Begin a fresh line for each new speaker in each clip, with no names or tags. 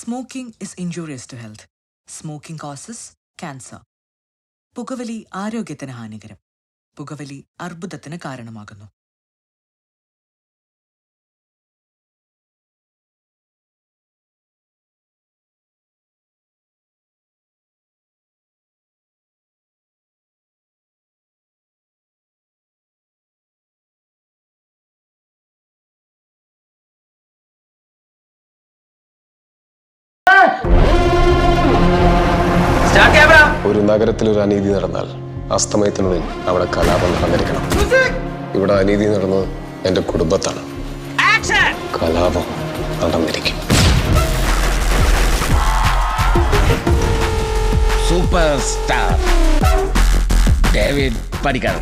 Smoking is injurious to health. Smoking causes cancer. പുകവലി ആരോഗ്യത്തിന് ഹാനികരം. പുകവലി അർബുദത്തിന് കാരണമാകുന്നു.
ഒരു നഗരത്തിൽ ഒരു അനീതി നടന്നാൽ അസ്തമയത്തിനുള്ളിൽ അവിടെ കലാപം നടന്നിരിക്കണം. ഇവിടെ അനീതി നടന്നത് എന്റെ കുടുംബത്താണ്. കലാപം നടന്നിരിക്കും.
സൂപ്പർ സ്റ്റാർ ഡേവിഡ് പടിക്കൽ.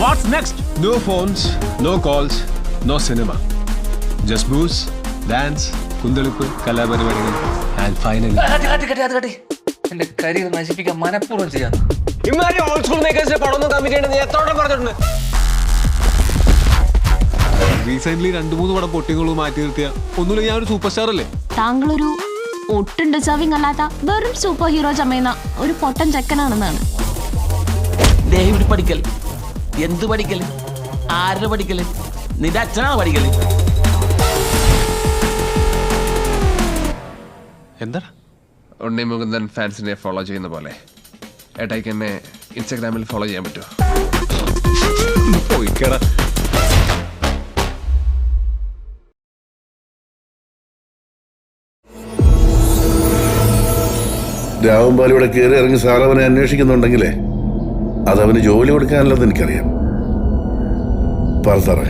What's next?
No phones, no calls, no cinema. Just booze, dance, കുന്തളിപ്പ്, കലാപരിപാടികൾ and finally
എന്റെ കരിയർ നശിപ്പിക്കാൻ മനഃപൂർവ്വം ചെയ്യാന്ന്.
ഇമാരി ഓൾഡ് സ്കൂൾ മേക്കേഴ്സിന്റെ പടമൊന്നും കമ്മിറ്റ് ചെയ്യണമെന്ന് എത്രയോടെ പറഞ്ഞിട്ടുണ്ട്. റീസെന്റ് 2-3 പടം പൊട്ടിങ്ങളും മാറ്റി നിർത്തിയ ഒന്നുമില്ല, ഞാൻ ഒരു സൂപ്പർ സ്റ്റാർ അല്ലേ.
താങ്കളൊരു ഒട്ടും ഡിസേർവിംഗ് അല്ലാത്ത വെറും സൂപ്പർ ഹീറോ ചമയുന്ന ഒരു പൊട്ടൻ ചെക്കനാണെന്നാണ്.
ഡേവിഡ് പടിക്കൽ എന്ത് പഠിക്കല്? ആരുടെ പഠിക്കല്? നിന്റെ അച്ഛനാണ് പഠിക്കല്.
എന്താ
ഉണ്ണി മുകുന്ദൻ ഫാൻസിനെ ഫോളോ ചെയ്യുന്ന പോലെ ഏട്ടായിക്ക് എന്നെ ഇൻസ്റ്റാഗ്രാമിൽ ഫോളോ ചെയ്യാൻ പറ്റുമോ?
പോയിക്കട.
രാവുംപാലിവിടെ കയറി ഇറങ്ങി സാറവനെ അന്വേഷിക്കുന്നുണ്ടെങ്കിലേ അതവന് ജോലി കൊടുക്കാനല്ലെന്ന് എനിക്കറിയാം. പറ സാറേ,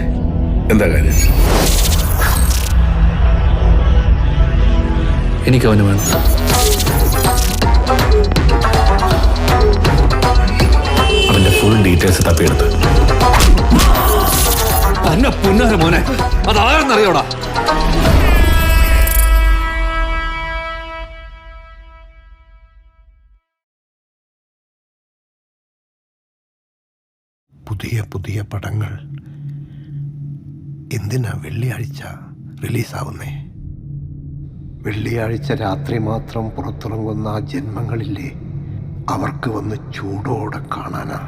എന്താ കാര്യം?
എനിക്കവന് വേണം. അവന്റെ ഫുൾ ഡീറ്റെയിൽസ് തപ്പിയെടുത്ത് അന്ന പുന്നര മോനെ അതാരെന്നറിയോടാ?
പുതിയ പുതിയ പടങ്ങൾ എന്തിനാ വെള്ളിയാഴ്ച റിലീസാവുന്നേ? വെള്ളിയാഴ്ച രാത്രി മാത്രം പുറത്തിറങ്ങുന്ന ആ ജന്മങ്ങളില്ലേ, അവർക്ക് വന്ന് ചൂടോടെ കാണാനാ.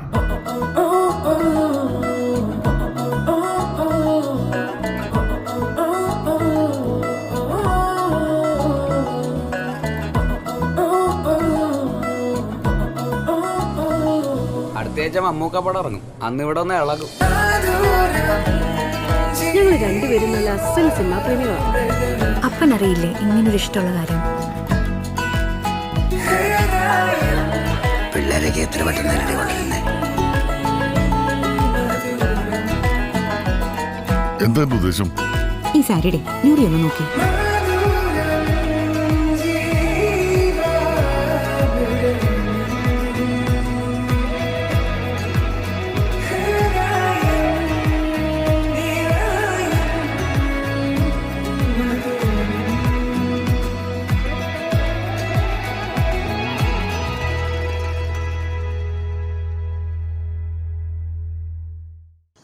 അടുത്തയാഴ്ച മമ്മൂക്ക പടം ഇറങ്ങും. അന്ന് ഇവിടെ ഒന്ന് ഇളകും.
ഞങ്ങൾ രണ്ടുപേരും നല്ല അസൽ സിനിമ പ്രേമികളാണ്. അപ്പനറിയില്ലേ ഇങ്ങനൊരു ഇഷ്ടമുള്ള കാര്യം?
പിള്ളേരൊക്കെ എത്ര പെട്ടെന്ന് വളരുന്നേ.
എന്താ ഉദ്ദേശം?
ഈ സാരിയുടെ ന്യൂറി ഒന്ന് നോക്കി.